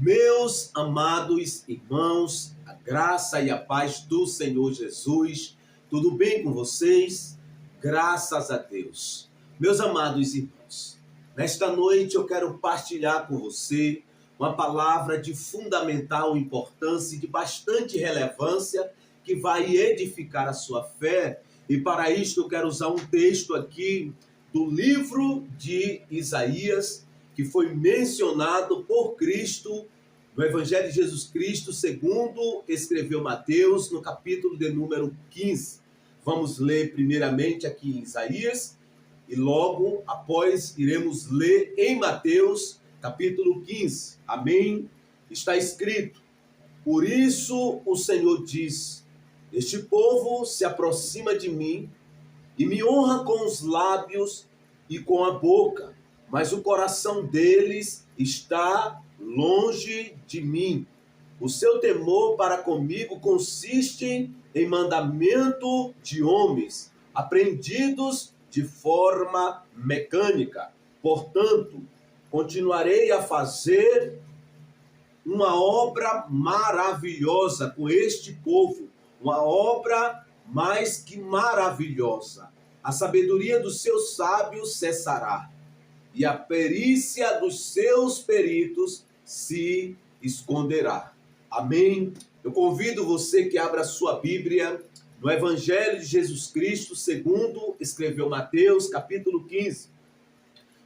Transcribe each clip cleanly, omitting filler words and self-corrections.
Meus amados irmãos, a graça e a paz do Senhor Jesus, tudo bem com vocês? Graças a Deus. Meus amados irmãos, nesta noite eu quero partilhar com você uma palavra de fundamental importância e de bastante relevância que vai edificar a sua fé. E para isto eu quero usar um texto aqui do livro de Isaías, que foi mencionado por Cristo no Evangelho de Jesus Cristo, segundo escreveu Mateus, no capítulo de número 15. Vamos ler primeiramente aqui em Isaías e logo após iremos ler em Mateus, capítulo 15. Amém? Está escrito: por isso o Senhor diz: este povo se aproxima de mim e me honra com os lábios e com a boca, mas o coração deles está longe de mim. O seu temor para comigo consiste em mandamento de homens, aprendidos de forma mecânica. Portanto, continuarei a fazer uma obra maravilhosa com este povo, uma obra mais que maravilhosa. A sabedoria dos seus sábios cessará, e a perícia dos seus peritos se esconderá. Amém? Eu convido você que abra a sua Bíblia no Evangelho de Jesus Cristo, segundo escreveu Mateus, capítulo 15.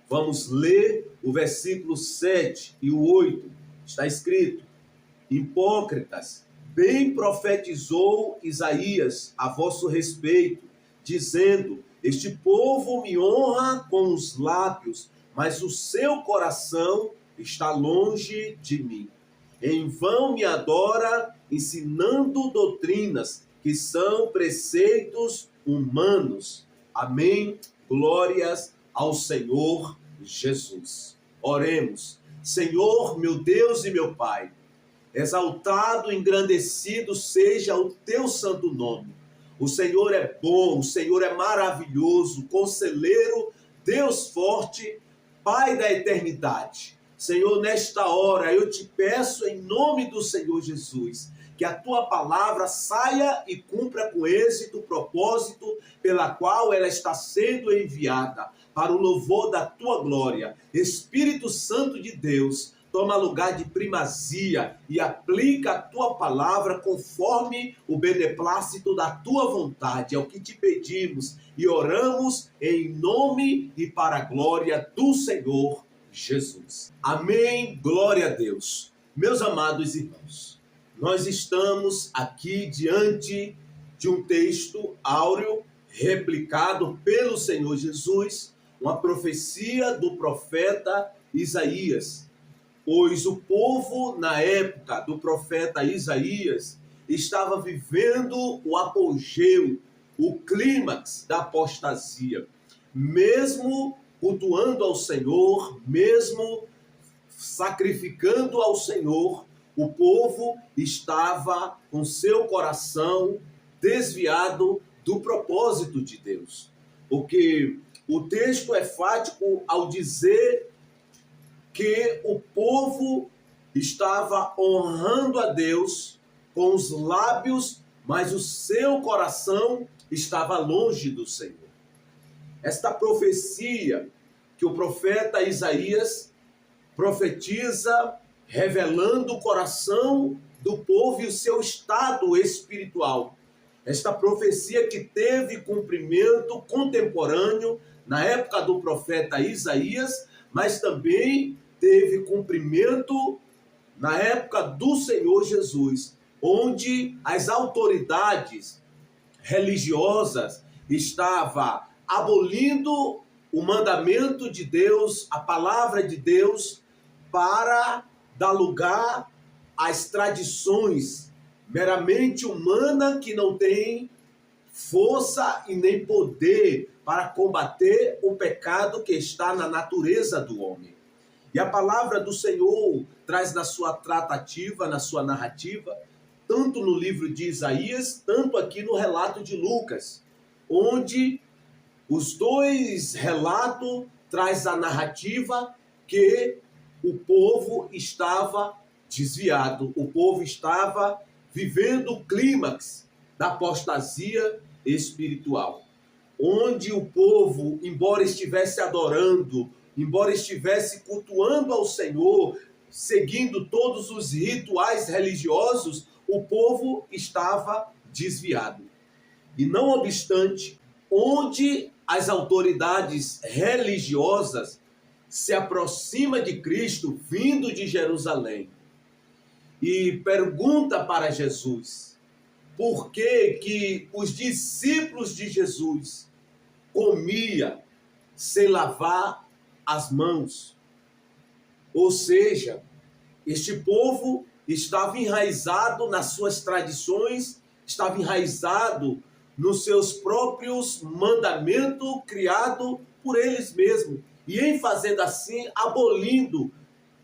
Vamos ler o versículo 7 e o 8. Está escrito: hipócritas, bem profetizou Isaías a vosso respeito, dizendo: este povo me honra com os lábios, mas o seu coração está longe de mim. Em vão me adora, ensinando doutrinas que são preceitos humanos. Amém? Glórias ao Senhor Jesus. Oremos. Senhor, meu Deus e meu Pai, exaltado, engrandecido seja o teu santo nome. O Senhor é bom, o Senhor é maravilhoso, conselheiro, Deus forte, Pai da eternidade. Senhor, nesta hora eu te peço em nome do Senhor Jesus, que a tua palavra saia e cumpra com êxito o propósito pela qual ela está sendo enviada, para o louvor da tua glória. Espírito Santo de Deus, toma lugar de primazia e aplica a tua palavra conforme o beneplácito da tua vontade. É o que te pedimos e oramos em nome e para a glória do Senhor Jesus. Amém. Glória a Deus. Meus amados irmãos, nós estamos aqui diante de um texto áureo replicado pelo Senhor Jesus, uma profecia do profeta Isaías. Pois o povo, na época do profeta Isaías, estava vivendo o apogeu, o clímax da apostasia. Mesmo cultuando ao Senhor, mesmo sacrificando ao Senhor, o povo estava com seu coração desviado do propósito de Deus. Porque o texto é enfático ao dizer que o povo estava honrando a Deus com os lábios, mas o seu coração estava longe do Senhor. Esta profecia que o profeta Isaías profetiza, revelando o coração do povo e o seu estado espiritual. Esta profecia que teve cumprimento contemporâneo na época do profeta Isaías, mas também teve cumprimento na época do Senhor Jesus, onde as autoridades religiosas estavam abolindo o mandamento de Deus, a palavra de Deus, para dar lugar às tradições meramente humanas que não têm força e nem poder para combater o pecado que está na natureza do homem. E a palavra do Senhor traz na sua tratativa, na sua narrativa, tanto no livro de Isaías, tanto aqui no relato de Lucas, onde os dois relatos traz a narrativa que o povo estava desviado. O povo estava vivendo o clímax da apostasia espiritual, onde o povo, embora estivesse adorando, embora estivesse cultuando ao Senhor, seguindo todos os rituais religiosos, o povo estava desviado. E não obstante, onde as autoridades religiosas se aproximam de Cristo, vindo de Jerusalém, e pergunta para Jesus por que os discípulos de Jesus comiam sem lavar as mãos. Ou seja, este povo estava enraizado nas suas tradições, estava enraizado nos seus próprios mandamentos criados por eles mesmos. E em fazendo assim, abolindo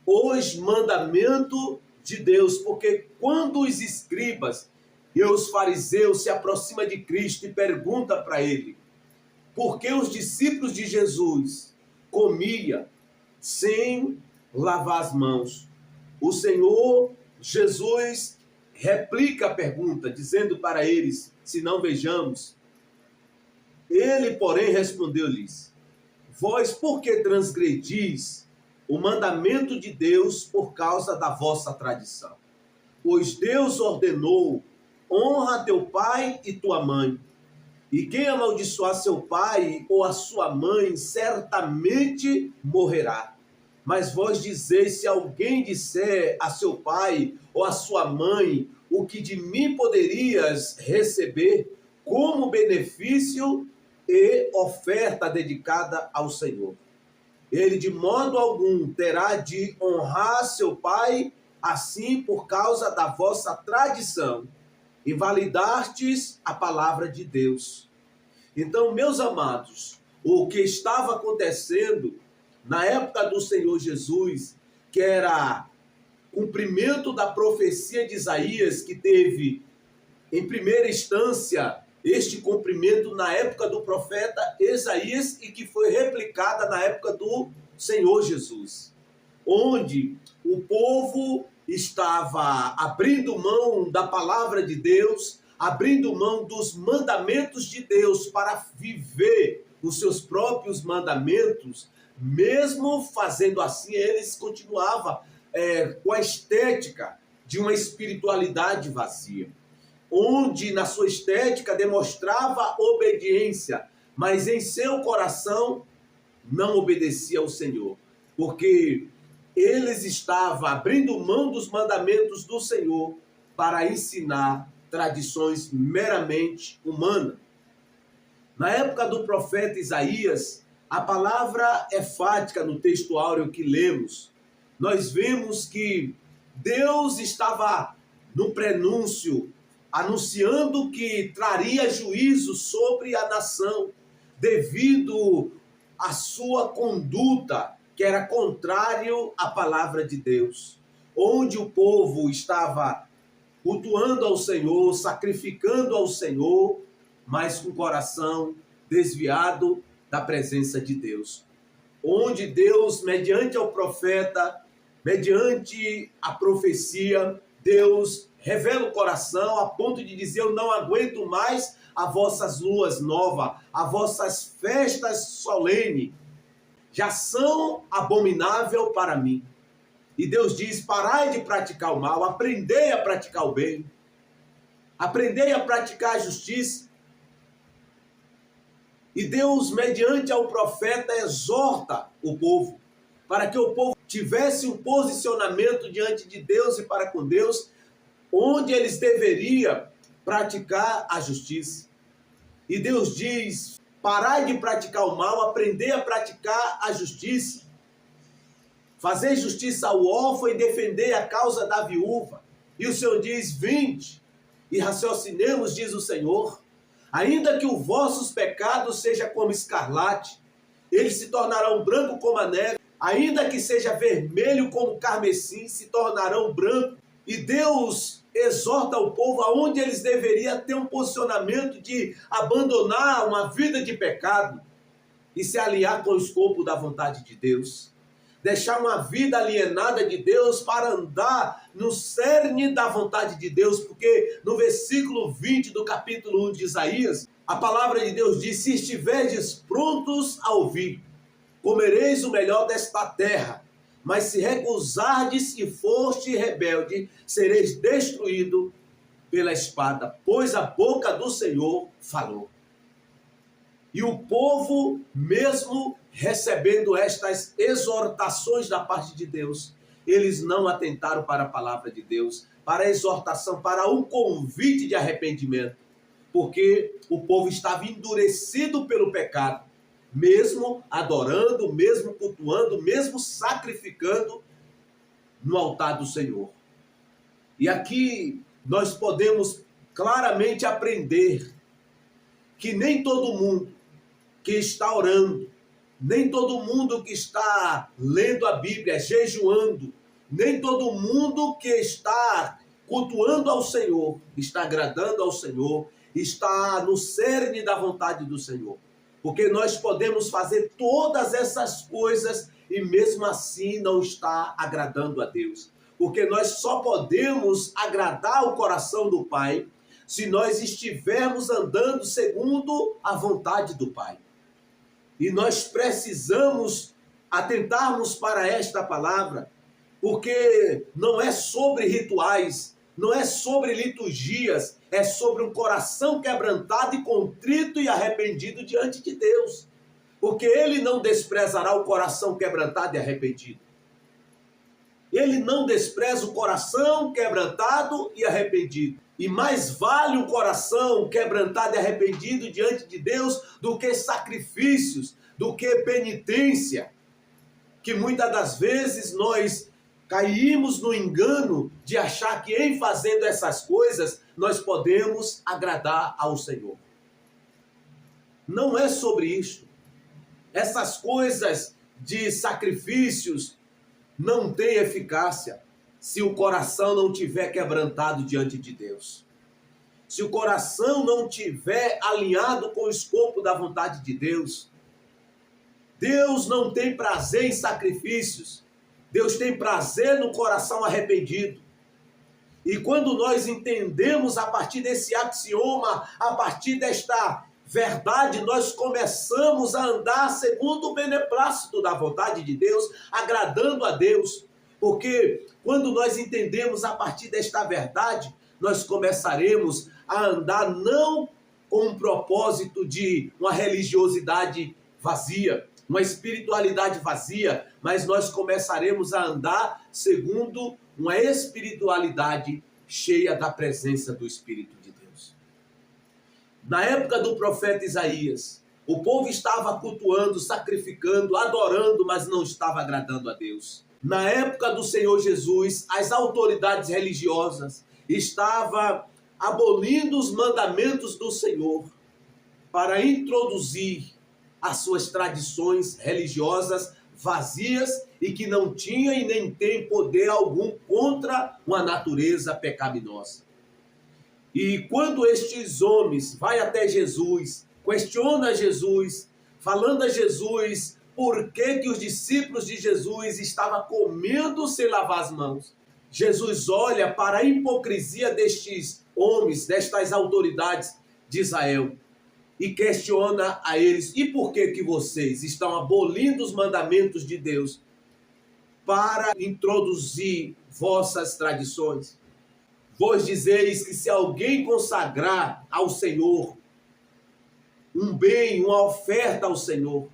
os mandamentos de Deus. Porque quando os escribas e os fariseus se aproximam de Cristo e perguntam para ele por que os discípulos de Jesus comiam sem lavar as mãos, o Senhor Jesus replica a pergunta, dizendo para eles: se não vejamos. Ele, porém, respondeu-lhes: vós por que transgredis o mandamento de Deus por causa da vossa tradição? Pois Deus ordenou: honra teu pai e tua mãe. E quem amaldiçoar seu pai ou a sua mãe, certamente morrerá. Mas vós dizeis: se alguém disser a seu pai ou a sua mãe, o que de mim poderias receber como benefício e oferta dedicada ao Senhor, ele de modo algum terá de honrar seu pai, assim por causa da vossa tradição, invalidastes a palavra de Deus. Então, meus amados, o que estava acontecendo na época do Senhor Jesus, que era cumprimento da profecia de Isaías, que teve, em primeira instância, este cumprimento na época do profeta Isaías e que foi replicada na época do Senhor Jesus, onde o povo estava abrindo mão da palavra de Deus, abrindo mão dos mandamentos de Deus para viver os seus próprios mandamentos. Mesmo fazendo assim, eles continuavam com a estética de uma espiritualidade vazia, onde na sua estética demonstrava obediência, mas em seu coração não obedecia ao Senhor, porque eles estavam abrindo mão dos mandamentos do Senhor para ensinar tradições meramente humanas. Na época do profeta Isaías, a palavra enfática no texto áureo que lemos, nós vemos que Deus estava no prenúncio anunciando que traria juízo sobre a nação devido à sua conduta, que era contrário à palavra de Deus, onde o povo estava cultuando ao Senhor, sacrificando ao Senhor, mas com o coração desviado da presença de Deus. Onde Deus, mediante o profeta, mediante a profecia, Deus revela o coração a ponto de dizer: eu não aguento mais as vossas luas novas, as vossas festas solenes, já são abominável para mim. E Deus diz: parai de praticar o mal, aprendei a praticar o bem, aprendei a praticar a justiça. E Deus, mediante ao profeta, exorta o povo, para que o povo tivesse um posicionamento diante de Deus e para com Deus, onde eles deveriam praticar a justiça. E Deus diz: parai de praticar o mal, aprendei a praticar a justiça. Fazei justiça ao órfão e defendei a causa da viúva. E o Senhor diz: vinde e raciocinemos, diz o Senhor. Ainda que os vossos pecados sejam como escarlate, eles se tornarão branco como a neve. Ainda que seja vermelho como carmesim, se tornarão branco. E Deus exorta o povo aonde eles deveriam ter um posicionamento de abandonar uma vida de pecado e se aliar com o escopo da vontade de Deus. deixar uma vida alienada de Deus para andar no cerne da vontade de Deus, porque no versículo 20 do capítulo 1 de Isaías, a palavra de Deus diz: se estiverdes prontos a ouvir, comereis o melhor desta terra, mas se recusardes e foste rebelde, sereis destruído pela espada, pois a boca do Senhor falou. E o povo, mesmo recebendo estas exortações da parte de Deus, eles não atentaram para a palavra de Deus, para a exortação, para um convite de arrependimento, porque o povo estava endurecido pelo pecado, mesmo adorando, mesmo cultuando, mesmo sacrificando no altar do Senhor. E aqui nós podemos claramente aprender que nem todo mundo que está orando, nem todo mundo que está lendo a Bíblia, jejuando, nem todo mundo que está cultuando ao Senhor, está agradando ao Senhor, está no cerne da vontade do Senhor. Porque nós podemos fazer todas essas coisas e mesmo assim não está agradando a Deus. Porque nós só podemos agradar o coração do Pai se nós estivermos andando segundo a vontade do Pai. E nós precisamos atentarmos para esta palavra, porque não é sobre rituais, não é sobre liturgias, é sobre um coração quebrantado e contrito e arrependido diante de Deus. Porque Ele não desprezará o coração quebrantado e arrependido. Ele não despreza o coração quebrantado e arrependido. E mais vale um coração quebrantado e arrependido diante de Deus do que sacrifícios, do que penitência, que muitas das vezes nós caímos no engano de achar que em fazendo essas coisas nós podemos agradar ao Senhor. Não é sobre isto. Essas coisas de sacrifícios não têm eficácia se o coração não tiver quebrantado diante de Deus. Se o coração não tiver alinhado com o escopo da vontade de Deus. Deus não tem prazer em sacrifícios. Deus tem prazer no coração arrependido. E quando nós entendemos a partir desse axioma, a partir desta verdade, nós começamos a andar segundo o beneplácito da vontade de Deus, agradando a Deus. Porque quando nós entendemos a partir desta verdade, nós começaremos a andar não com um propósito de uma religiosidade vazia, uma espiritualidade vazia, mas nós começaremos a andar segundo uma espiritualidade cheia da presença do Espírito de Deus. Na época do profeta Isaías, o povo estava cultuando, sacrificando, adorando, mas não estava agradando a Deus. Na época do Senhor Jesus, as autoridades religiosas estavam abolindo os mandamentos do Senhor para introduzir as suas tradições religiosas vazias e que não tinham e nem têm poder algum contra uma natureza pecaminosa. E quando estes homens vão até Jesus, questionam Jesus, falando a Jesus por que os discípulos de Jesus estavam comendo sem lavar as mãos, Jesus olha para a hipocrisia destes homens, destas autoridades de Israel, e questiona a eles: e por que vocês estão abolindo os mandamentos de Deus para introduzir vossas tradições? Vós dizeis que se alguém consagrar ao Senhor um bem, uma oferta ao Senhor,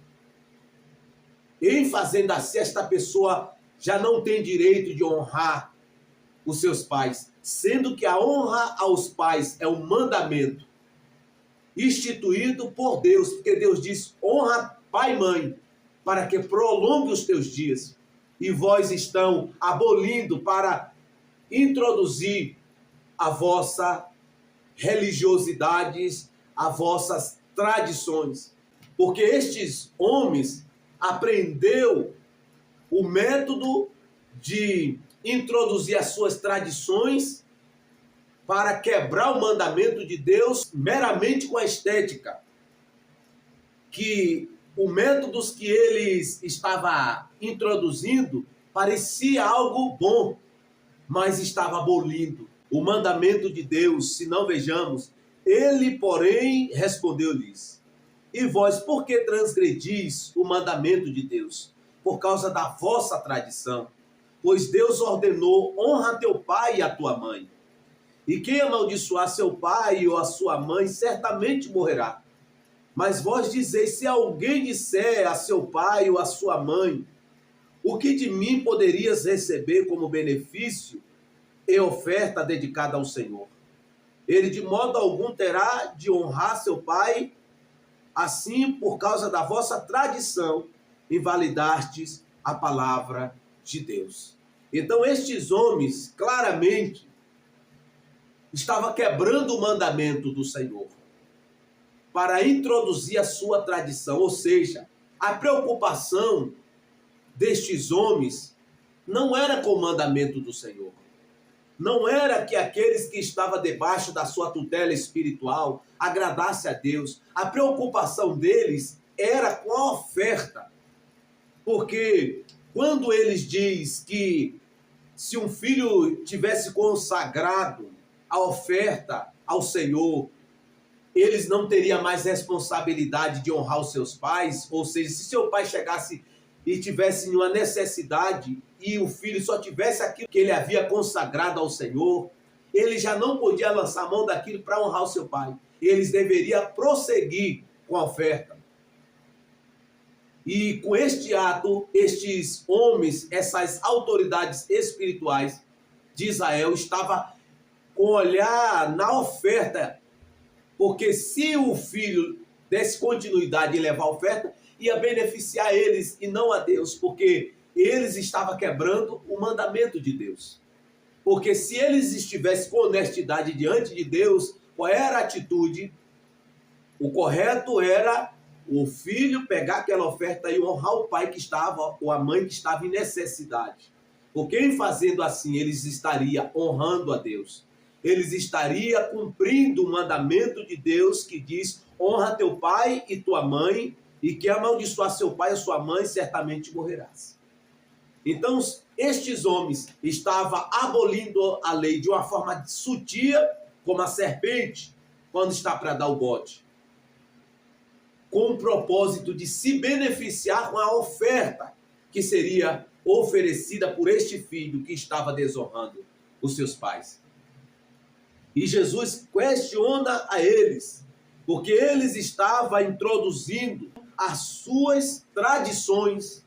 em fazendo assim, esta pessoa já não tem direito de honrar os seus pais, sendo que a honra aos pais é um mandamento instituído por Deus, porque Deus diz: honra pai e mãe, para que prolongue os teus dias. E vós estão abolindo para introduzir a vossa religiosidades, as vossas tradições. Porque estes homens aprendeu o método de introduzir as suas tradições para quebrar o mandamento de Deus meramente com a estética. Que o método que eles estavam introduzindo parecia algo bom, mas estava abolindo o mandamento de Deus. Se não vejamos, ele, porém, respondeu-lhes: e vós, por que transgredis o mandamento de Deus? Por causa da vossa tradição. Pois Deus ordenou: honra teu pai e a tua mãe. E quem amaldiçoar seu pai ou a sua mãe, certamente morrerá. Mas vós dizeis: se alguém disser a seu pai ou a sua mãe, o que de mim poderias receber como benefício e oferta dedicada ao Senhor? Ele de modo algum terá de honrar seu pai. Assim, por causa da vossa tradição, invalidastes a palavra de Deus. Então, estes homens, claramente, estavam quebrando o mandamento do Senhor para introduzir a sua tradição. Ou seja, a preocupação destes homens não era com o mandamento do Senhor. Não era que aqueles que estavam debaixo da sua tutela espiritual agradassem a Deus. A preocupação deles era com a oferta. Porque quando eles dizem que se um filho tivesse consagrado a oferta ao Senhor, eles não teriam mais responsabilidade de honrar os seus pais. Ou seja, se seu pai chegasse e tivesse uma necessidade e o filho só tivesse aquilo que ele havia consagrado ao Senhor, ele já não podia lançar a mão daquilo para honrar o seu pai. Eles deveriam prosseguir com a oferta. E com este ato, estes homens, essas autoridades espirituais de Israel, estavam com olhar na oferta, porque se o filho desse continuidade e levar a oferta, ia beneficiar eles e não a Deus, porque eles estavam quebrando o mandamento de Deus. Porque se eles estivessem com honestidade diante de Deus, qual era a atitude? O correto era o filho pegar aquela oferta e honrar o pai que estava, ou a mãe que estava em necessidade. Porque em fazendo assim, eles estariam honrando a Deus. Eles estariam cumprindo o mandamento de Deus que diz: honra teu pai e tua mãe, e que amaldiçoar seu pai e sua mãe, certamente morrerás. Então, estes homens estavam abolindo a lei de uma forma sutil, como a serpente, quando está para dar o bote, com o propósito de se beneficiar com a oferta que seria oferecida por este filho que estava desonrando os seus pais. E Jesus questiona a eles, porque eles estavam introduzindo as suas tradições,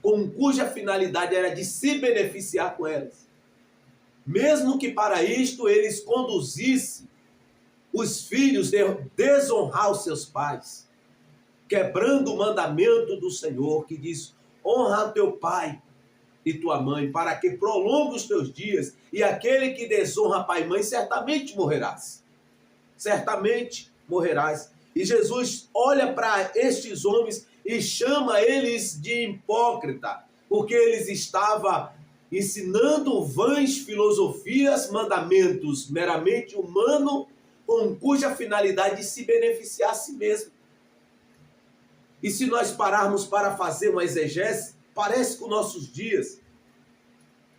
com cuja finalidade era de se beneficiar com elas. Mesmo que para isto eles conduzissem os filhos a desonrar os seus pais, quebrando o mandamento do Senhor, que diz: honra teu pai e tua mãe, para que prolongue os teus dias, e aquele que desonra pai e mãe, certamente morrerás. Certamente morrerás. E Jesus olha para estes homens e chama eles de hipócrita, porque eles estavam ensinando vãs filosofias, mandamentos meramente humanos, com cuja finalidade de se beneficiar a si mesmo. E se nós pararmos para fazer uma exegese, parece com nossos dias.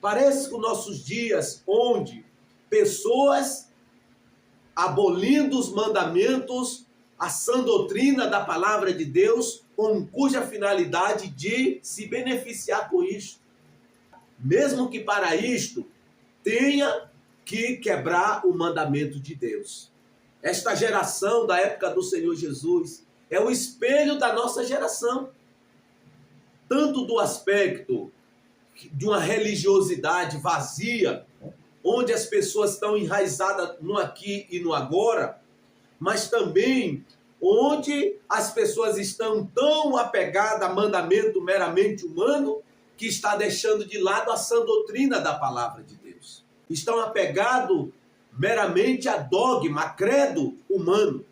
Parece com nossos dias, onde pessoas abolindo os mandamentos, a sã doutrina da palavra de Deus, com cuja finalidade de se beneficiar com isto. Mesmo que para isto tenha que quebrar o mandamento de Deus. Esta geração da época do Senhor Jesus é o espelho da nossa geração. Tanto do aspecto de uma religiosidade vazia, onde as pessoas estão enraizadas no aqui e no agora, mas também onde as pessoas estão tão apegadas a mandamento meramente humano, que está deixando de lado a sã doutrina da palavra de Deus. Estão apegados meramente a dogma, a credo humano.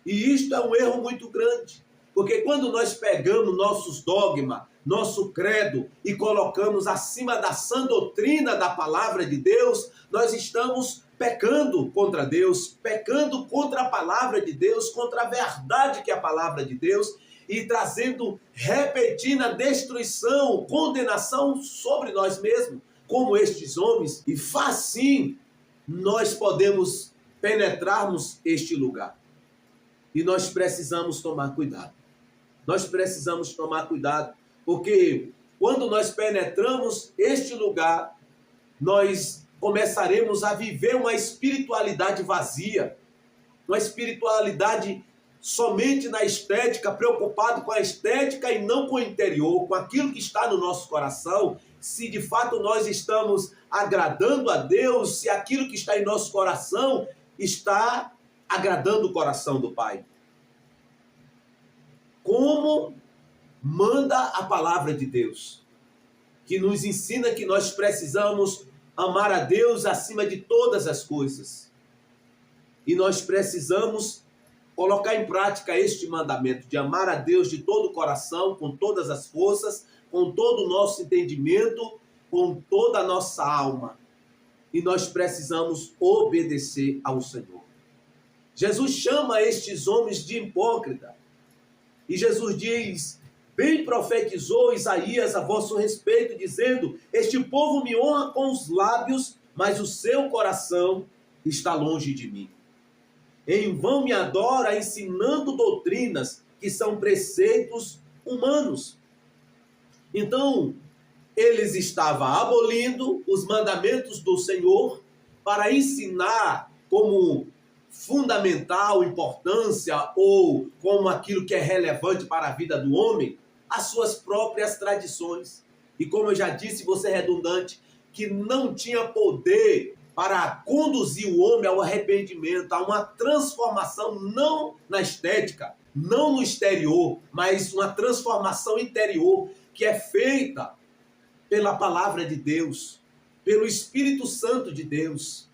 E isto é um erro muito grande, porque quando nós pegamos nossos dogmas, nosso credo e colocamos acima da sã doutrina da palavra de Deus, nós estamos pecando contra Deus, pecando contra a palavra de Deus, contra a verdade que é a palavra de Deus, e trazendo repentina destruição, condenação sobre nós mesmos, como estes homens, e assim nós podemos penetrarmos este lugar. E nós precisamos tomar cuidado. Nós precisamos tomar cuidado, porque quando nós penetramos este lugar, nós começaremos a viver uma espiritualidade vazia, uma espiritualidade somente na estética, preocupado com a estética e não com o interior, com aquilo que está no nosso coração. Se de fato nós estamos agradando a Deus, se aquilo que está em nosso coração está agradando o coração do Pai. Como manda a palavra de Deus, que nos ensina que nós precisamos amar a Deus acima de todas as coisas. E nós precisamos colocar em prática este mandamento de amar a Deus de todo o coração, com todas as forças, com todo o nosso entendimento, com toda a nossa alma. E nós precisamos obedecer ao Senhor. Jesus chama estes homens de hipócrita. E Jesus diz: bem profetizou Isaías a vosso respeito, dizendo: este povo me honra com os lábios, mas o seu coração está longe de mim. Em vão me adora, ensinando doutrinas que são preceitos humanos. Então, eles estavam abolindo os mandamentos do Senhor para ensinar como fundamental importância ou como aquilo que é relevante para a vida do homem, as suas próprias tradições. E como eu já disse, vou ser redundante, que não tinha poder para conduzir o homem ao arrependimento, a uma transformação não na estética, não no exterior, mas uma transformação interior que é feita pela palavra de Deus, pelo Espírito Santo de Deus.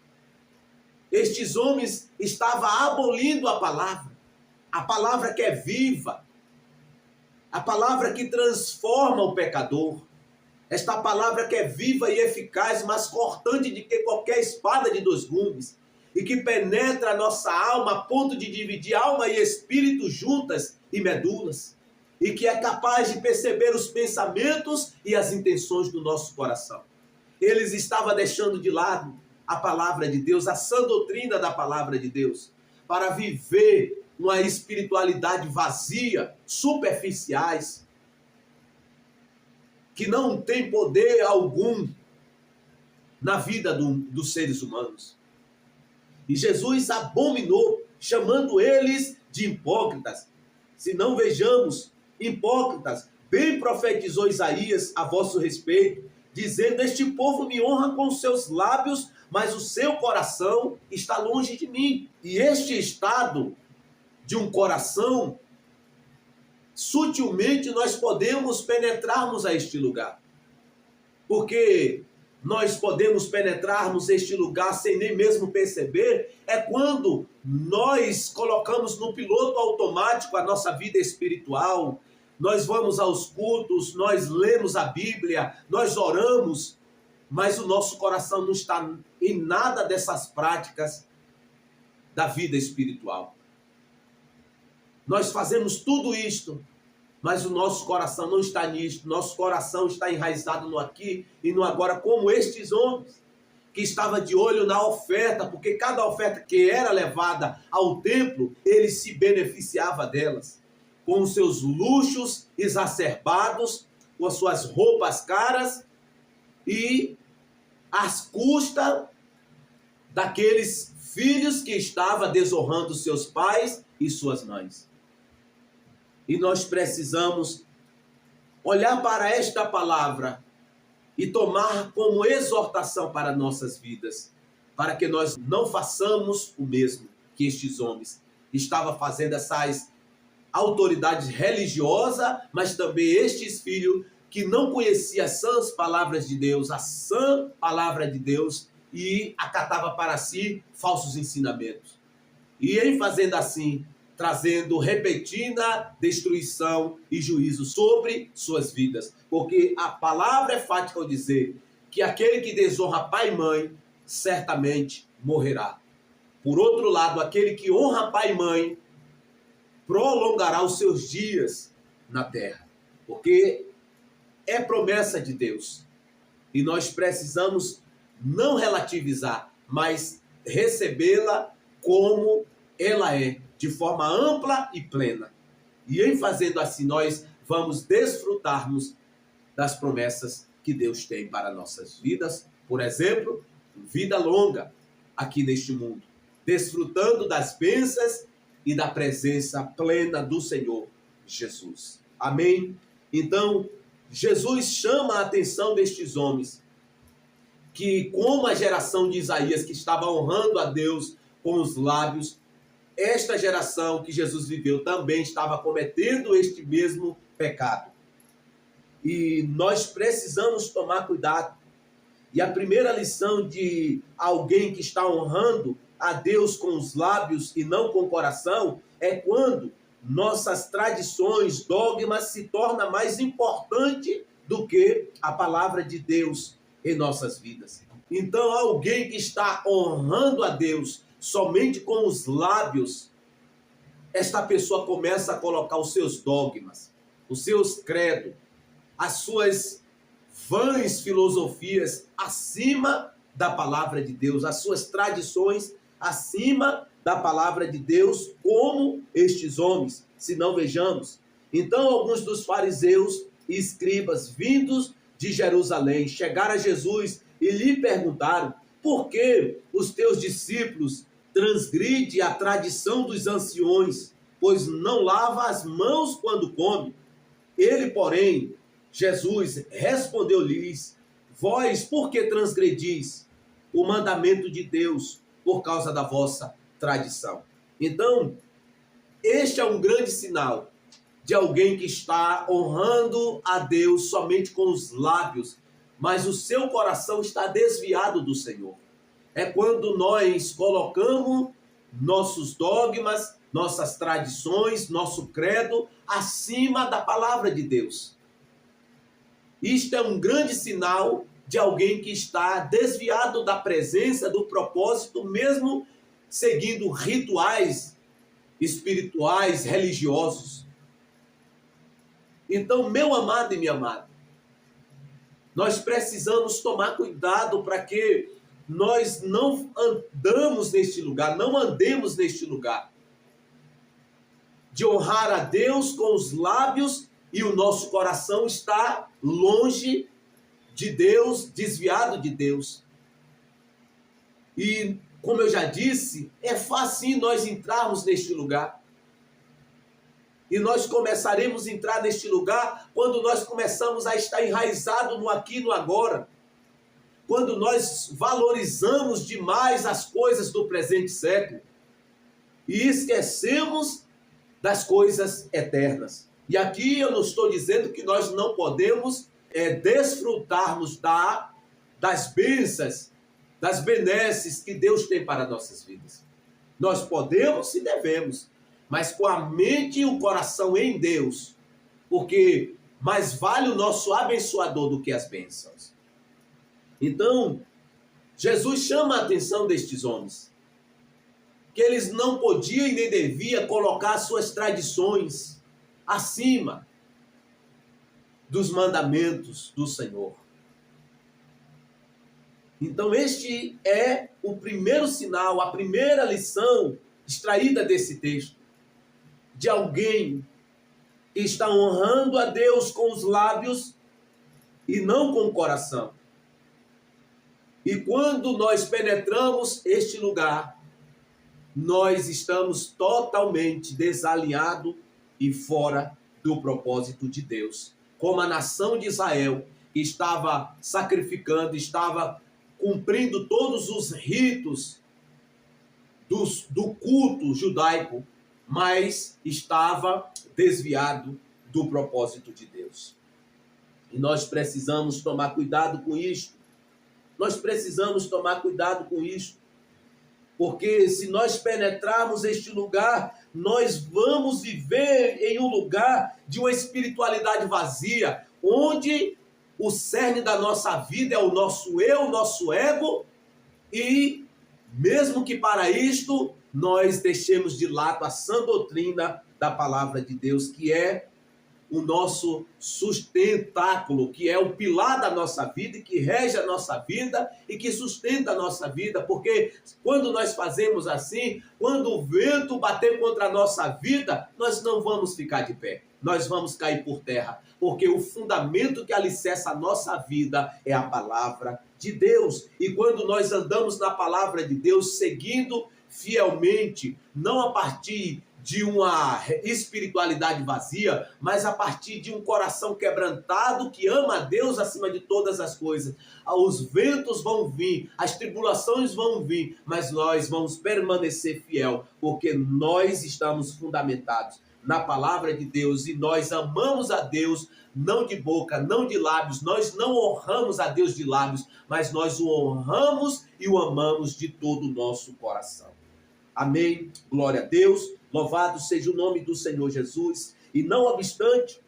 Estes homens estavam abolindo a palavra que é viva, a palavra que transforma o pecador, esta palavra que é viva e eficaz, mas cortante de que qualquer espada de dois gumes, e que penetra a nossa alma a ponto de dividir alma e espírito juntas e medulas, e que é capaz de perceber os pensamentos e as intenções do nosso coração. Eles estavam deixando de lado a palavra de Deus, a sã doutrina da palavra de Deus, para viver uma espiritualidade vazia, superficiais, que não tem poder algum na vida dos seres humanos. E Jesus abominou, chamando eles de hipócritas. Se não vejamos, hipócritas, bem profetizou Isaías a vosso respeito, dizendo: este povo me honra com os seus lábios, mas o seu coração está longe de mim. E este estado de um coração, sutilmente nós podemos penetrarmos a este lugar. Porque nós podemos penetrarmos este lugar sem nem mesmo perceber, é quando nós colocamos no piloto automático a nossa vida espiritual. Nós vamos aos cultos, nós lemos a Bíblia, nós oramos, mas o nosso coração não está em nada dessas práticas da vida espiritual. Nós fazemos tudo isto, mas o nosso coração não está nisto. Nosso coração está enraizado no aqui e no agora, como estes homens, que estavam de olho na oferta, porque cada oferta que era levada ao templo, ele se beneficiava delas, com os seus luxos exacerbados, com as suas roupas caras e às custas daqueles filhos que estavam desonrando seus pais e suas mães. E nós precisamos olhar para esta palavra e tomar como exortação para nossas vidas, para que nós não façamos o mesmo que estes homens estavam fazendo, essas autoridades religiosas, mas também estes filhos que não conheciam as sãs palavras de Deus, a sã palavra de Deus, e acatava para si falsos ensinamentos. E em fazendo assim, trazendo repentina destruição e juízo sobre suas vidas. Porque a palavra é fática ao dizer que aquele que desonra pai e mãe, certamente morrerá. Por outro lado, aquele que honra pai e mãe, prolongará os seus dias na terra, porque é promessa de Deus e nós precisamos não relativizar, mas recebê-la como ela é, de forma ampla e plena. E em fazendo assim, nós vamos desfrutarmos das promessas que Deus tem para nossas vidas. Por exemplo, vida longa aqui neste mundo, desfrutando das bênçãos e da presença plena do Senhor Jesus. Amém? Então, Jesus chama a atenção destes homens, que como a geração de Isaías, que estava honrando a Deus com os lábios, esta geração que Jesus viveu também estava cometendo este mesmo pecado. E nós precisamos tomar cuidado. E a primeira lição de alguém que está honrando a Deus com os lábios e não com o coração é quando nossas tradições, dogmas se tornam mais importante do que a palavra de Deus em nossas vidas. Então, alguém que está honrando a Deus somente com os lábios, esta pessoa começa a colocar os seus dogmas, os seus credos, as suas vãs filosofias acima da palavra de Deus, as suas tradições acima da palavra de Deus, como estes homens, se não vejamos. Então, alguns dos fariseus e escribas vindos de Jerusalém chegaram a Jesus e lhe perguntaram: por que os teus discípulos transgridem a tradição dos anciões, pois não lava as mãos quando come? Ele, porém, Jesus respondeu-lhes: vós por que transgredis o mandamento de Deus por causa da vossa tradição? Então, este é um grande sinal de alguém que está honrando a Deus somente com os lábios, mas o seu coração está desviado do Senhor. É quando nós colocamos nossos dogmas, nossas tradições, nosso credo acima da palavra de Deus. Isto é um grande sinal de alguém que está desviado da presença, do propósito, mesmo seguindo rituais espirituais, religiosos. Então, meu amado e minha amada, nós precisamos tomar cuidado para que nós não andamos neste lugar, não andemos neste lugar de honrar a Deus com os lábios e o nosso coração está longe de Deus, desviado de Deus. E, como eu já disse, é fácil nós entrarmos neste lugar. E nós começaremos a entrar neste lugar quando nós começamos a estar enraizados no aqui e no agora. Quando nós valorizamos demais as coisas do presente século e esquecemos das coisas eternas. E aqui eu não estou dizendo que nós não podemos desfrutarmos das bênçãos, das benesses que Deus tem para nossas vidas. Nós podemos e devemos, mas com a mente e o coração em Deus, porque mais vale o nosso abençoador do que as bênçãos. Então, Jesus chama a atenção destes homens, que eles não podiam e nem deviam colocar suas tradições acima dos mandamentos do Senhor. Então, este é o primeiro sinal, a primeira lição extraída desse texto, de alguém que está honrando a Deus com os lábios e não com o coração. E quando nós penetramos este lugar, nós estamos totalmente desalinhados e fora do propósito de Deus. Como a nação de Israel estava sacrificando, estava cumprindo todos os ritos do culto judaico, mas estava desviado do propósito de Deus. E nós precisamos tomar cuidado com isso. Nós precisamos tomar cuidado com isso. Porque se nós penetrarmos este lugar, nós vamos viver em um lugar de uma espiritualidade vazia, onde o cerne da nossa vida é o nosso eu, o nosso ego, e mesmo que para isto nós deixemos de lado a sã doutrina da palavra de Deus, que é o nosso sustentáculo, que é o pilar da nossa vida e que rege a nossa vida e que sustenta a nossa vida, porque quando nós fazemos assim, quando o vento bater contra a nossa vida, nós não vamos ficar de pé, nós vamos cair por terra, porque o fundamento que alicerça a nossa vida é a palavra de Deus. E quando nós andamos na palavra de Deus, seguindo fielmente, não a partir de uma espiritualidade vazia, mas a partir de um coração quebrantado que ama a Deus acima de todas as coisas. Os ventos vão vir, as tribulações vão vir, mas nós vamos permanecer fiel, porque nós estamos fundamentados na palavra de Deus e nós amamos a Deus, não de boca, não de lábios. Nós não honramos a Deus de lábios, mas nós o honramos e o amamos de todo o nosso coração. Amém? Glória a Deus. Louvado seja o nome do Senhor Jesus. E não obstante,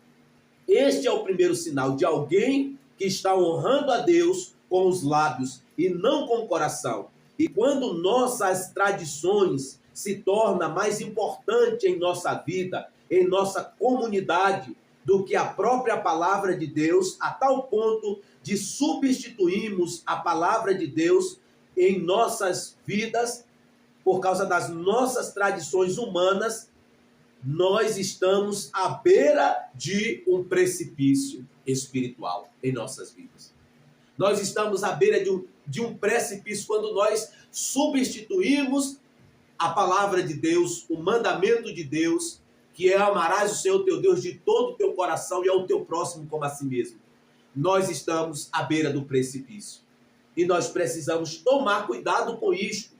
este é o primeiro sinal de alguém que está honrando a Deus com os lábios e não com o coração. E quando nossas tradições se tornam mais importantes em nossa vida, em nossa comunidade, do que a própria palavra de Deus, a tal ponto de substituirmos a palavra de Deus em nossas vidas, por causa das nossas tradições humanas, nós estamos à beira de um precipício espiritual em nossas vidas. Nós estamos à beira de um precipício quando nós substituímos a palavra de Deus, o mandamento de Deus, que é amarás o Senhor teu Deus de todo o teu coração e ao teu próximo como a si mesmo. Nós estamos à beira do precipício. E nós precisamos tomar cuidado com isto.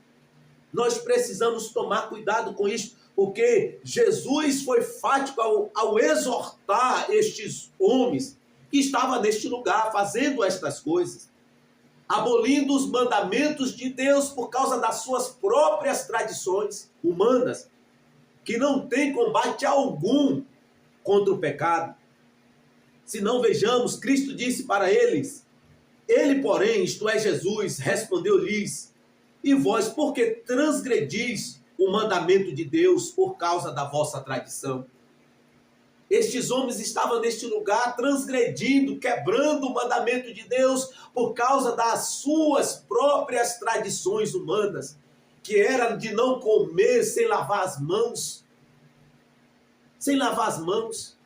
Nós precisamos tomar cuidado com isso, porque Jesus foi fático ao exortar estes homens que estavam neste lugar, fazendo estas coisas, abolindo os mandamentos de Deus por causa das suas próprias tradições humanas, que não tem combate algum contra o pecado. Se não vejamos, Cristo disse para eles, ele, porém, isto é Jesus, respondeu-lhes, e vós, porque transgredis o mandamento de Deus por causa da vossa tradição? Estes homens estavam neste lugar transgredindo, quebrando o mandamento de Deus por causa das suas próprias tradições humanas, que era de não comer sem lavar as mãos. Sem lavar as mãos.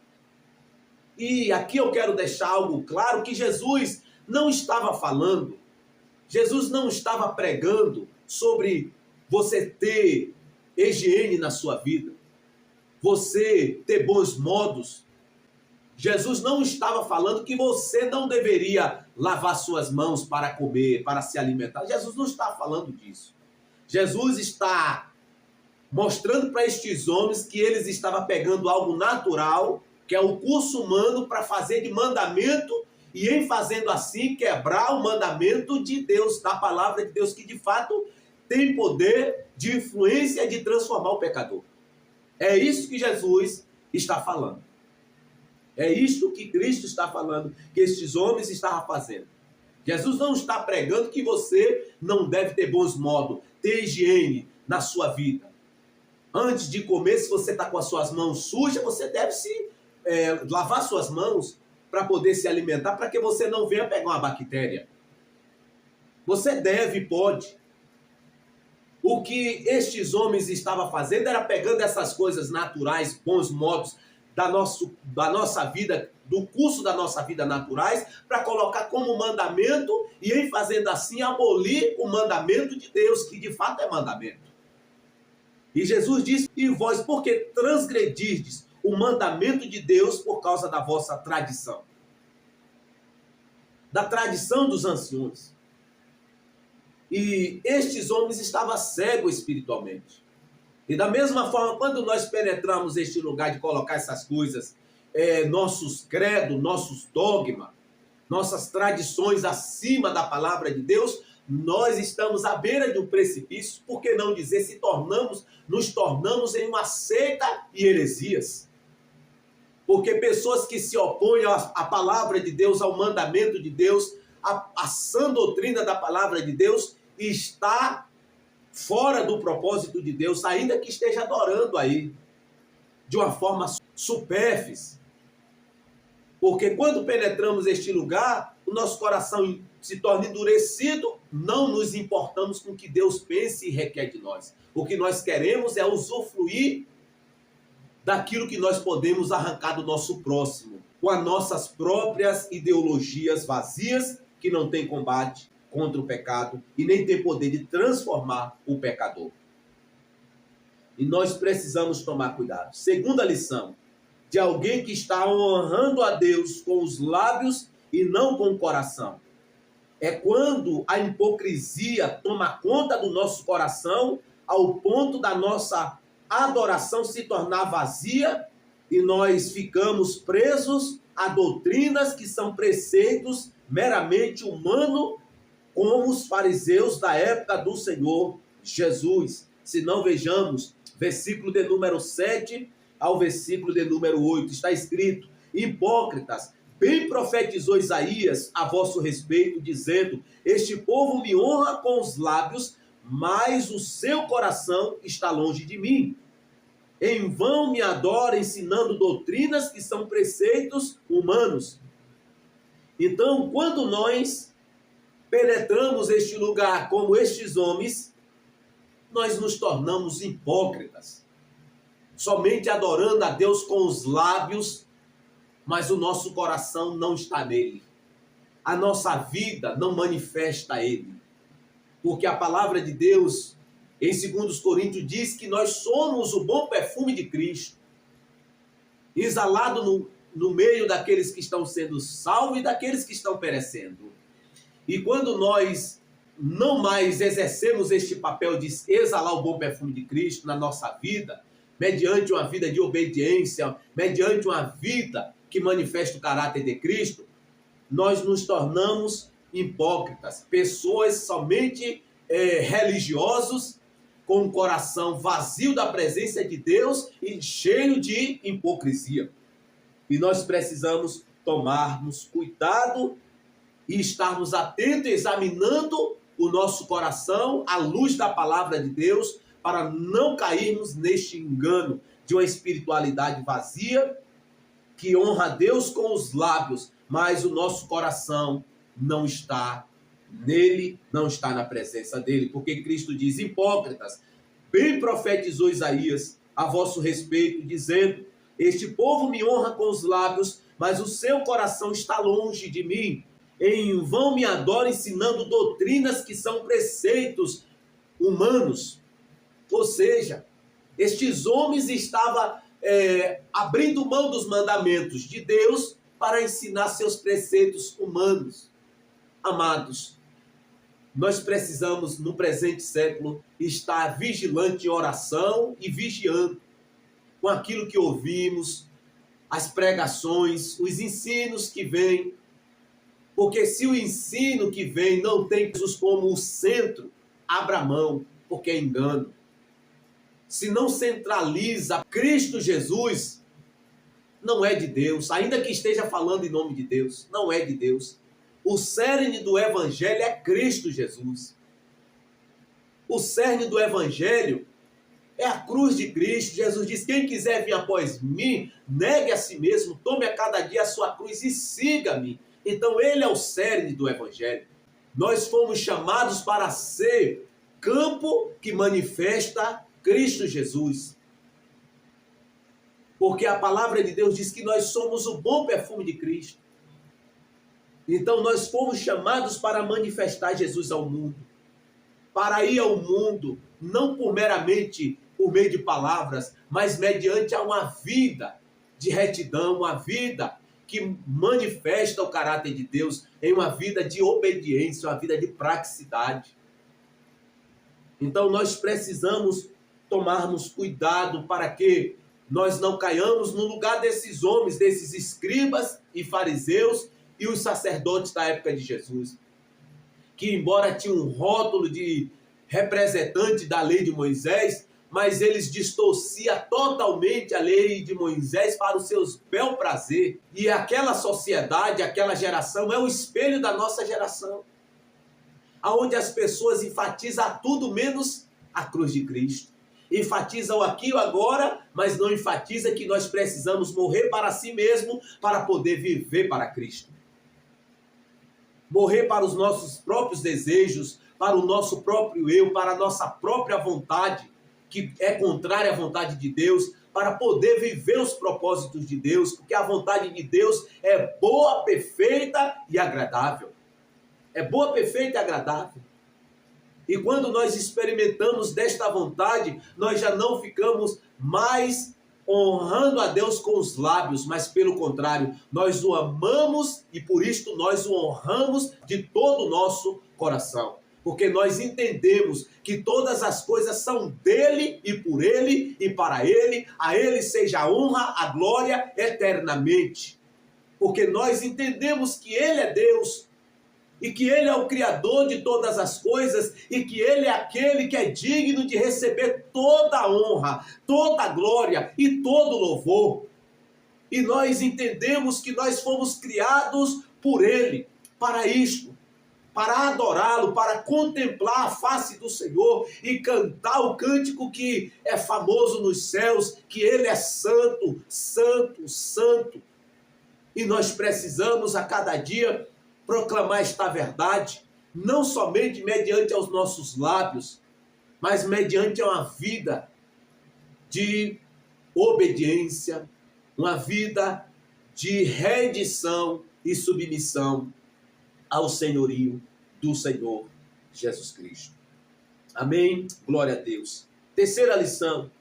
E aqui eu quero deixar algo claro, que Jesus não estava falando, Jesus não estava pregando sobre você ter higiene na sua vida, você ter bons modos. Jesus não estava falando que você não deveria lavar suas mãos para comer, para se alimentar. Jesus não está falando disso. Jesus está mostrando para estes homens que eles estavam pegando algo natural, que é o curso humano, para fazer de mandamento, e em fazendo assim quebrar o mandamento de Deus, da palavra de Deus, que de fato tem poder de influência de transformar o pecador. É isso que Jesus está falando. É isso que Cristo está falando, que estes homens estavam fazendo. Jesus não está pregando que você não deve ter bons modos, ter higiene na sua vida. Antes de comer, se você está com as suas mãos sujas, você deve lavar suas mãos para poder se alimentar, para que você não venha pegar uma bactéria. Você deve, pode. O que estes homens estavam fazendo era pegando essas coisas naturais, bons modos da nossa vida, do curso da nossa vida naturais, para colocar como mandamento e em fazendo assim abolir o mandamento de Deus, que de fato é mandamento. E Jesus disse, e vós, porque transgredirdes o mandamento de Deus por causa da vossa tradição, da tradição dos anciões. E estes homens estavam cegos espiritualmente. E da mesma forma, quando nós penetramos este lugar de colocar essas coisas, nossos credos, nossos dogmas, nossas tradições acima da palavra de Deus, nós estamos à beira de um precipício, por que não dizer, nos tornamos em uma seita e heresias. Porque pessoas que se opõem à palavra de Deus, ao mandamento de Deus, à sã doutrina da palavra de Deus, está fora do propósito de Deus, ainda que esteja adorando aí, de uma forma supérflua. Porque quando penetramos este lugar, o nosso coração se torna endurecido, não nos importamos com o que Deus pensa e requer de nós. O que nós queremos é usufruir daquilo que nós podemos arrancar do nosso próximo, com as nossas próprias ideologias vazias, que não têm combate contra o pecado e nem tem poder de transformar o pecador. E nós precisamos tomar cuidado. Segunda lição, de alguém que está honrando a Deus com os lábios e não com o coração. É quando a hipocrisia toma conta do nosso coração ao ponto da nossa adoração se tornar vazia e nós ficamos presos a doutrinas que são preceitos meramente humanos, como os fariseus da época do Senhor Jesus. Se não vejamos, versículo de número 7 ao versículo de número 8, está escrito: hipócritas, bem profetizou Isaías a vosso respeito, dizendo: este povo me honra com os lábios, mas o seu coração está longe de mim. Em vão me adora, ensinando doutrinas que são preceitos humanos. Então, quando nós penetramos este lugar como estes homens, nós nos tornamos hipócritas, somente adorando a Deus com os lábios, mas o nosso coração não está nele. A nossa vida não manifesta ele. Porque a palavra de Deus, em 2 Coríntios, diz que nós somos o bom perfume de Cristo, exalado no meio daqueles que estão sendo salvos e daqueles que estão perecendo. E quando nós não mais exercemos este papel de exalar o bom perfume de Cristo na nossa vida, mediante uma vida de obediência, mediante uma vida que manifesta o caráter de Cristo, nós nos tornamos hipócritas, pessoas somente religiosos, com o coração vazio da presença de Deus e cheio de hipocrisia. E nós precisamos tomarmos cuidado e estarmos atentos, examinando o nosso coração à luz da palavra de Deus, para não cairmos neste engano de uma espiritualidade vazia, que honra a Deus com os lábios, mas o nosso coração não está nele, não está na presença dele. Porque Cristo diz: hipócritas, bem profetizou Isaías a vosso respeito, dizendo: este povo me honra com os lábios, mas o seu coração está longe de mim. Em vão me adora, ensinando doutrinas que são preceitos humanos. Ou seja, estes homens estavam abrindo mão dos mandamentos de Deus para ensinar seus preceitos humanos. Amados, nós precisamos, no presente século, estar vigilante em oração e vigiando com aquilo que ouvimos, as pregações, os ensinos que vêm. Porque se o ensino que vem não tem Jesus como o centro, abra mão, porque é engano. Se não centraliza Cristo Jesus, não é de Deus, ainda que esteja falando em nome de Deus, não é de Deus. O cerne do Evangelho é Cristo Jesus. O cerne do Evangelho é a cruz de Cristo. Jesus diz: quem quiser vir após mim, negue a si mesmo, tome a cada dia a sua cruz e siga-me. Então ele é o cerne do Evangelho. Nós fomos chamados para ser campo que manifesta Cristo Jesus. Porque a palavra de Deus diz que nós somos o bom perfume de Cristo. Então nós fomos chamados para manifestar Jesus ao mundo. Para ir ao mundo, não meramente por meio de palavras, mas mediante uma vida de retidão, uma vida que manifesta o caráter de Deus em uma vida de obediência, uma vida de praticidade. Então nós precisamos tomarmos cuidado para que nós não caiamos no lugar desses homens, desses escribas e fariseus e os sacerdotes da época de Jesus, que embora tinham um rótulo de representante da lei de Moisés, mas eles distorciam totalmente a lei de Moisés para o seu bel prazer. E aquela sociedade, aquela geração é o espelho da nossa geração, onde as pessoas enfatizam a tudo menos a cruz de Cristo. enfatiza o aqui e o agora, mas não enfatiza que nós precisamos morrer para si mesmo para poder viver para Cristo. Morrer para os nossos próprios desejos, para o nosso próprio eu, para a nossa própria vontade, que é contrária à vontade de Deus, para poder viver os propósitos de Deus, porque a vontade de Deus é boa, perfeita e agradável. É boa, perfeita e agradável. E quando nós experimentamos desta vontade, nós já não ficamos mais honrando a Deus com os lábios, mas pelo contrário, nós o amamos e por isto nós o honramos de todo o nosso coração. Porque nós entendemos que todas as coisas são dele e por ele e para ele, a ele seja a honra, a glória eternamente. Porque nós entendemos que ele é Deus, e que ele é o Criador de todas as coisas, e que ele é aquele que é digno de receber toda a honra, toda a glória e todo o louvor. E nós entendemos que nós fomos criados por ele, para isto, para adorá-lo, para contemplar a face do Senhor e cantar o cântico que é famoso nos céus, que ele é santo, santo, santo. E nós precisamos a cada dia proclamar esta verdade, não somente mediante aos nossos lábios, mas mediante uma vida de obediência, uma vida de rendição e submissão ao senhorio do Senhor Jesus Cristo. Amém? Glória a Deus. Terceira lição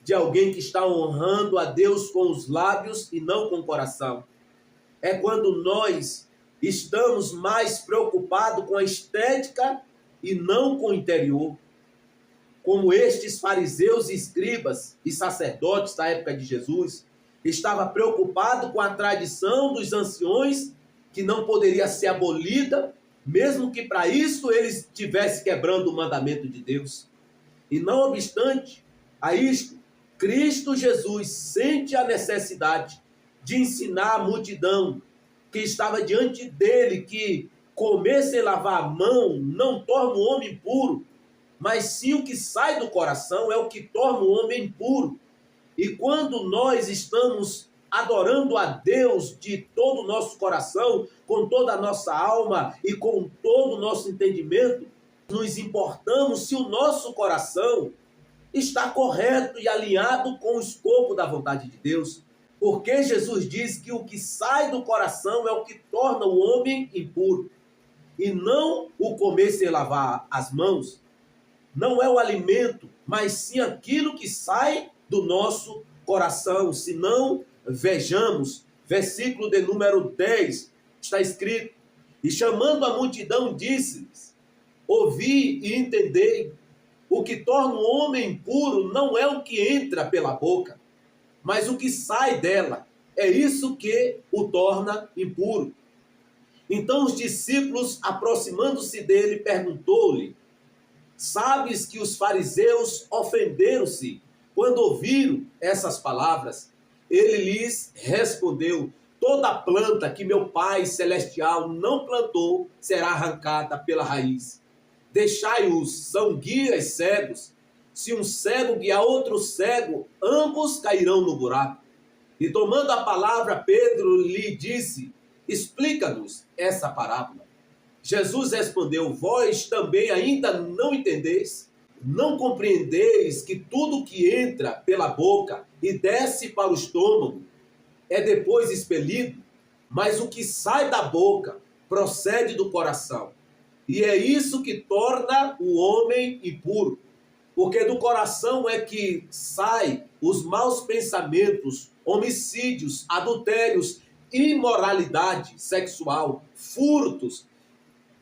de alguém que está honrando a Deus com os lábios e não com o coração. É quando nós estamos mais preocupados com a estética e não com o interior. Como estes fariseus e escribas e sacerdotes da época de Jesus, estava preocupado com a tradição dos anciões, que não poderia ser abolida, mesmo que para isso eles estivessem quebrando o mandamento de Deus. E não obstante a isto, Cristo Jesus sente a necessidade de ensinar a multidão que estava diante dele que comer sem lavar a mão não torna o homem puro, mas sim o que sai do coração é o que torna o homem puro. E quando nós estamos adorando a Deus de todo o nosso coração, com toda a nossa alma e com todo o nosso entendimento, nos importamos se o nosso coração está correto e alinhado com o escopo da vontade de Deus. Porque Jesus diz que o que sai do coração é o que torna o homem impuro. E não o comer sem lavar as mãos, não é o alimento, mas sim aquilo que sai do nosso coração. Se não vejamos, versículo de número 10, está escrito: e chamando a multidão, disse-lhes: ouvi e entendei, o que torna o homem impuro não é o que entra pela boca, mas o que sai dela, é isso que o torna impuro. Então os discípulos, aproximando-se dele, perguntou-lhe: sabes que os fariseus ofenderam-se quando ouviram essas palavras? Ele lhes respondeu: toda planta que meu Pai Celestial não plantou será arrancada pela raiz. Deixai-os, são guias cegos. Se um cego guiar outro cego, ambos cairão no buraco. E tomando a palavra, Pedro lhe disse: explica-nos essa parábola. Jesus respondeu: vós também ainda não entendeis? Não compreendeis que tudo que entra pela boca e desce para o estômago é depois expelido? Mas o que sai da boca procede do coração. E é isso que torna o homem impuro. Porque do coração é que saem os maus pensamentos, homicídios, adultérios, imoralidade sexual, furtos,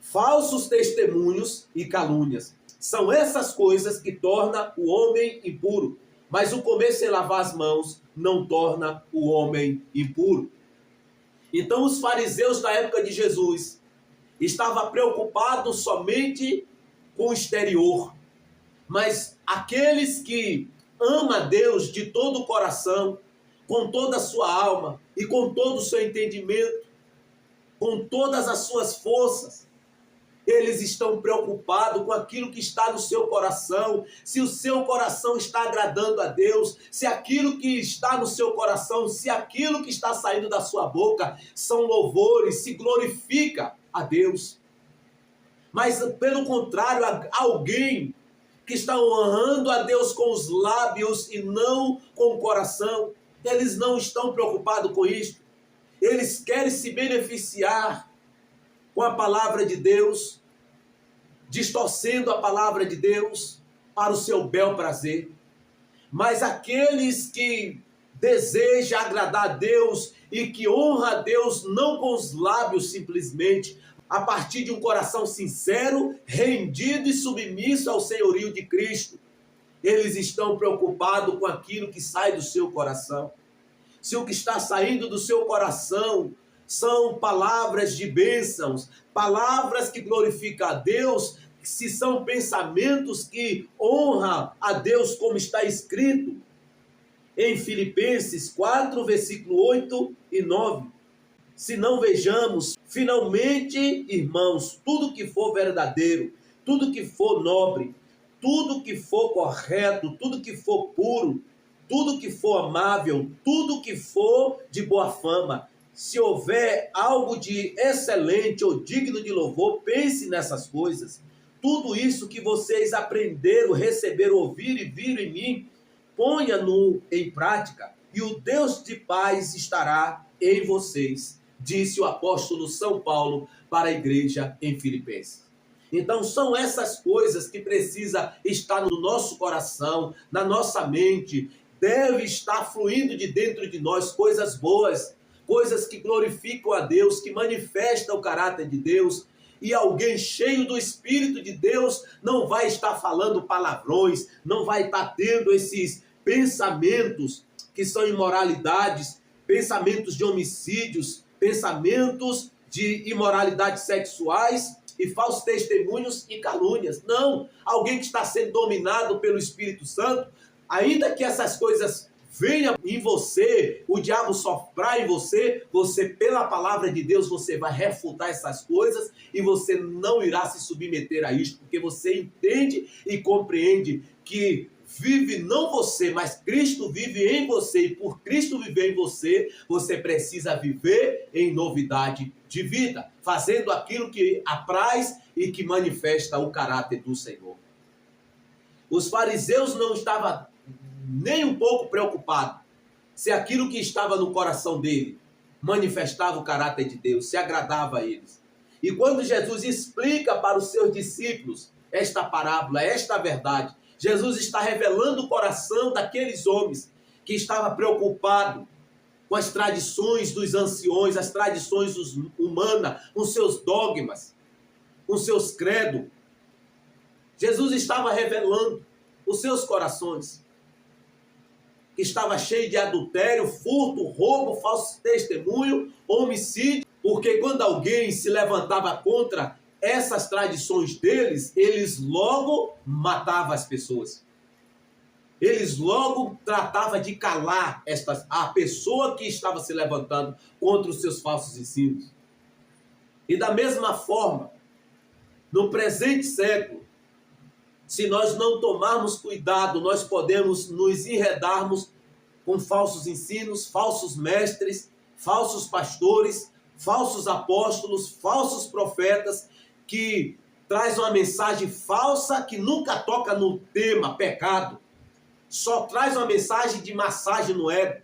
falsos testemunhos e calúnias. São essas coisas que tornam o homem impuro. Mas o comer sem lavar as mãos não torna o homem impuro. Então os fariseus da época de Jesus estavam preocupados somente com o exterior. Mas aqueles que amam a Deus de todo o coração, com toda a sua alma e com todo o seu entendimento, com todas as suas forças, Eles estão preocupados com aquilo que está no seu coração, se o seu coração está agradando a Deus, se aquilo que está no seu coração, se aquilo que está saindo da sua boca são louvores, se glorifica a Deus. Mas, pelo contrário, alguém que está honrando a Deus com os lábios e não com o coração, eles não estão preocupados com isso. Eles querem se beneficiar com a palavra de Deus, distorcendo a palavra de Deus para o seu bel prazer. Mas aqueles que desejam agradar a Deus e que honram a Deus não com os lábios simplesmente, a partir de um coração sincero, rendido e submisso ao senhorio de Cristo, eles estão preocupados com aquilo que sai do seu coração. Se o que está saindo do seu coração são palavras de bênçãos, palavras que glorificam a Deus, se são pensamentos que honram a Deus, como está escrito em Filipenses 4, versículo 8 e 9. Se não vejamos, finalmente, irmãos, tudo que for verdadeiro, tudo que for nobre, tudo que for correto, tudo que for puro, tudo que for amável, tudo que for de boa fama, se houver algo de excelente ou digno de louvor, pense nessas coisas. Tudo isso que vocês aprenderam, receberam, ouviram e viram em mim, ponha-no em prática, e o Deus de paz estará em vocês, disse o apóstolo São Paulo para a igreja em Filipenses. Então são essas coisas que precisam estar no nosso coração, na nossa mente, deve estar fluindo de dentro de nós coisas boas, coisas que glorificam a Deus, que manifestam o caráter de Deus. E alguém cheio do Espírito de Deus não vai estar falando palavrões, não vai estar tendo esses pensamentos que são imoralidades, pensamentos de homicídios, pensamentos de imoralidades sexuais e falsos testemunhos e calúnias. Não, alguém que está sendo dominado pelo Espírito Santo, ainda que essas coisas venham em você, o diabo soprar em você, você pela palavra de Deus, você vai refutar essas coisas e você não irá se submeter a isto, porque você entende e compreende que vive não você, mas Cristo vive em você, e por Cristo viver em você, você precisa viver em novidade de vida, fazendo aquilo que apraz e que manifesta o caráter do Senhor. Os fariseus não estavam nem um pouco preocupados se aquilo que estava no coração dele manifestava o caráter de Deus, se agradava a eles. E quando Jesus explica para os seus discípulos esta parábola, esta verdade, Jesus está revelando o coração daqueles homens que estavam preocupados com as tradições dos anciões, as tradições humanas, com seus dogmas, com seus credos. Jesus estava revelando os seus corações, que estava cheio de adultério, furto, roubo, falso testemunho, homicídio, porque quando alguém se levantava contra essas tradições deles, eles logo matavam as pessoas. Eles logo tratavam de calar a pessoa que estava se levantando contra os seus falsos ensinos. E da mesma forma, no presente século, se nós não tomarmos cuidado, nós podemos nos enredarmos com falsos ensinos, falsos mestres, falsos pastores, falsos apóstolos, falsos profetas, que traz uma mensagem falsa, que nunca toca no tema pecado, só traz uma mensagem de massagem no ego,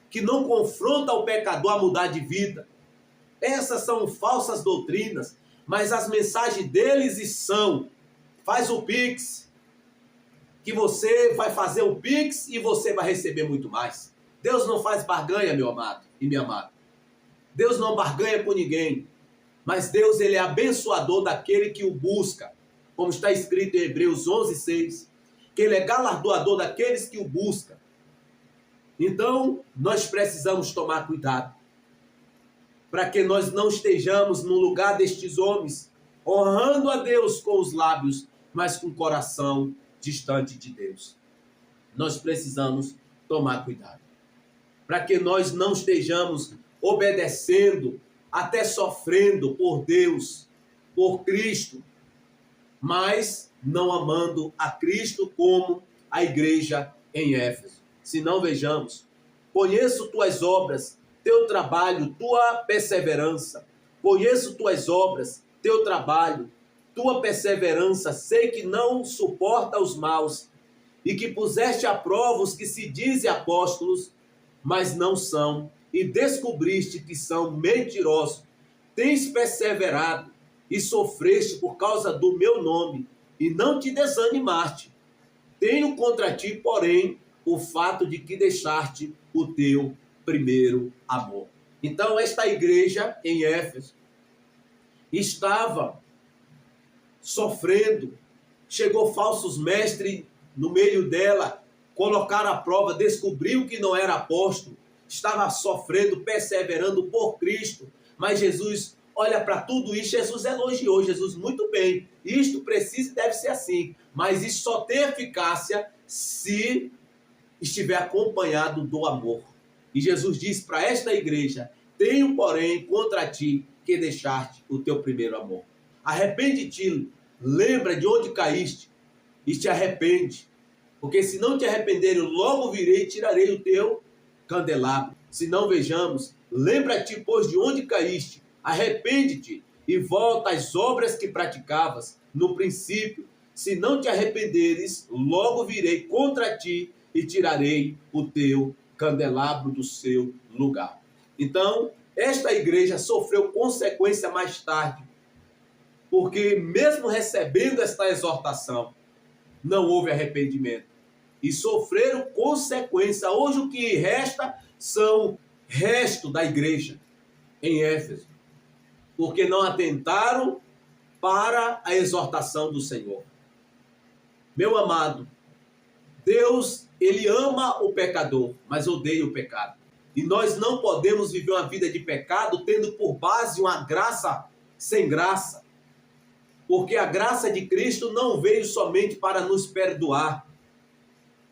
que não confronta o pecador a mudar de vida. Essas são falsas doutrinas, mas as mensagens deles são: faz o Pix, que você vai fazer o Pix e você vai receber muito mais. Deus não faz barganha, meu amado e minha amada. Deus não barganha com ninguém. Mas Deus, ele é abençoador daquele que o busca. Como está escrito em Hebreus 11:6. Que ele é galardoador daqueles que o buscam. Então, nós precisamos tomar cuidado. Para que nós não estejamos no lugar destes homens, honrando a Deus com os lábios, mas com o coração distante de Deus. Nós precisamos tomar cuidado. Para que nós não estejamos obedecendo, até sofrendo por Deus, por Cristo, mas não amando a Cristo como a igreja em Éfeso. Se não, vejamos: conheço tuas obras, teu trabalho, tua perseverança. Conheço tuas obras, teu trabalho, tua perseverança. Sei que não suporta os maus e que puseste à prova os que se dizem apóstolos, mas não são, e descobriste que são mentirosos. Tens perseverado e sofreste por causa do meu nome, e não te desanimaste. Tenho contra ti, porém, o fato de que deixaste o teu primeiro amor. Então, esta igreja em Éfeso estava sofrendo. Chegou falsos mestres no meio dela, colocaram à prova, descobriu que não era apóstolo, estava sofrendo, perseverando por Cristo. Mas Jesus olha para tudo isso, Jesus elogiou, Jesus, muito bem, isto precisa e deve ser assim, mas isso só tem eficácia se estiver acompanhado do amor. E Jesus diz para esta igreja: tenho, porém, contra ti que deixaste o teu primeiro amor. Arrepende-te, lembra de onde caíste e te arrepende, porque se não te arrependeres, logo virei e tirarei o teu candelabro. Se não, vejamos: lembra-te, pois, de onde caíste, arrepende-te e volta às obras que praticavas no princípio. Se não te arrependeres, logo virei contra ti e tirarei o teu candelabro do seu lugar. Então, esta igreja sofreu consequência mais tarde, porque mesmo recebendo esta exortação, não houve arrependimento e sofreram consequência. Hoje o que resta são restos da igreja em Éfeso, porque não atentaram para a exortação do Senhor. Meu amado, Deus, ele ama o pecador, mas odeia o pecado. E nós não podemos viver uma vida de pecado tendo por base uma graça sem graça. Porque a graça de Cristo não veio somente para nos perdoar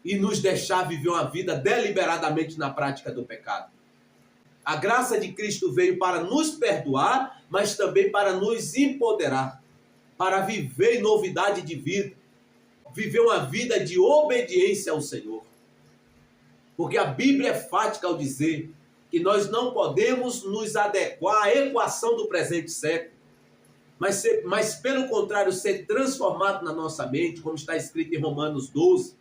e nos deixar viver uma vida deliberadamente na prática do pecado. A graça de Cristo veio para nos perdoar, mas também para nos empoderar, para viver em novidade de vida, viver uma vida de obediência ao Senhor. Porque a Bíblia é fática ao dizer que nós não podemos nos adequar à equação do presente século, mas pelo contrário, ser transformado na nossa mente, como está escrito em Romanos 12.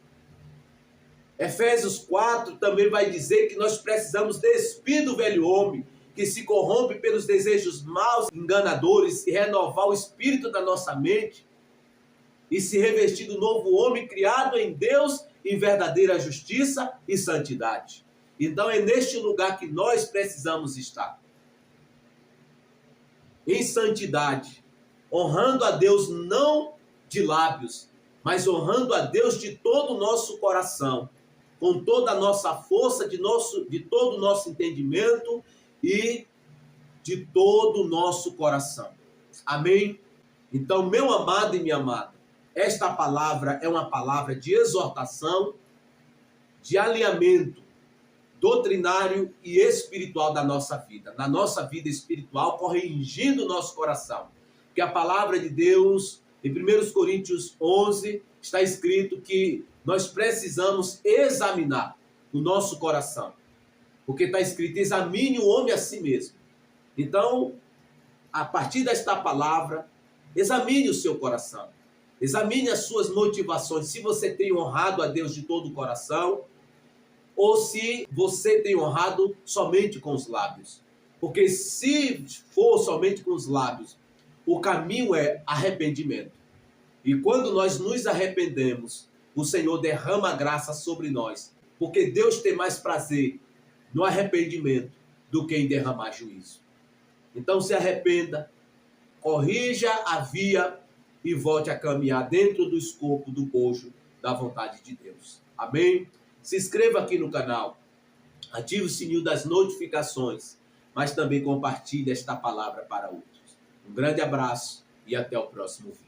Efésios 4 também vai dizer que nós precisamos despir do velho homem, que se corrompe pelos desejos maus, enganadores, e renovar o espírito da nossa mente, e se revestir do novo homem criado em Deus em verdadeira justiça e santidade. Então é neste lugar que nós precisamos estar. Em santidade, honrando a Deus não de lábios, mas honrando a Deus de todo o nosso coração, com toda a nossa força, de todo o nosso entendimento e de todo o nosso coração. Amém? Então, meu amado e minha amada, esta palavra é uma palavra de exortação, de alinhamento doutrinário e espiritual da nossa vida. Na nossa vida espiritual, corrigindo o nosso coração. Porque a palavra de Deus, em 1 Coríntios 11, está escrito que nós precisamos examinar o nosso coração. Porque está escrito: examine o homem a si mesmo. Então, a partir desta palavra, examine o seu coração. Examine as suas motivações, se você tem honrado a Deus de todo o coração, ou se você tem honrado somente com os lábios. Porque se for somente com os lábios, o caminho é arrependimento. E quando nós nos arrependemos, o Senhor derrama graça sobre nós, porque Deus tem mais prazer no arrependimento do que em derramar juízo. Então se arrependa, corrija a via e volte a caminhar dentro do escopo do bojo da vontade de Deus. Amém? Se inscreva aqui no canal, ative o sininho das notificações, mas também compartilhe esta palavra para outros. Um grande abraço e até o próximo vídeo.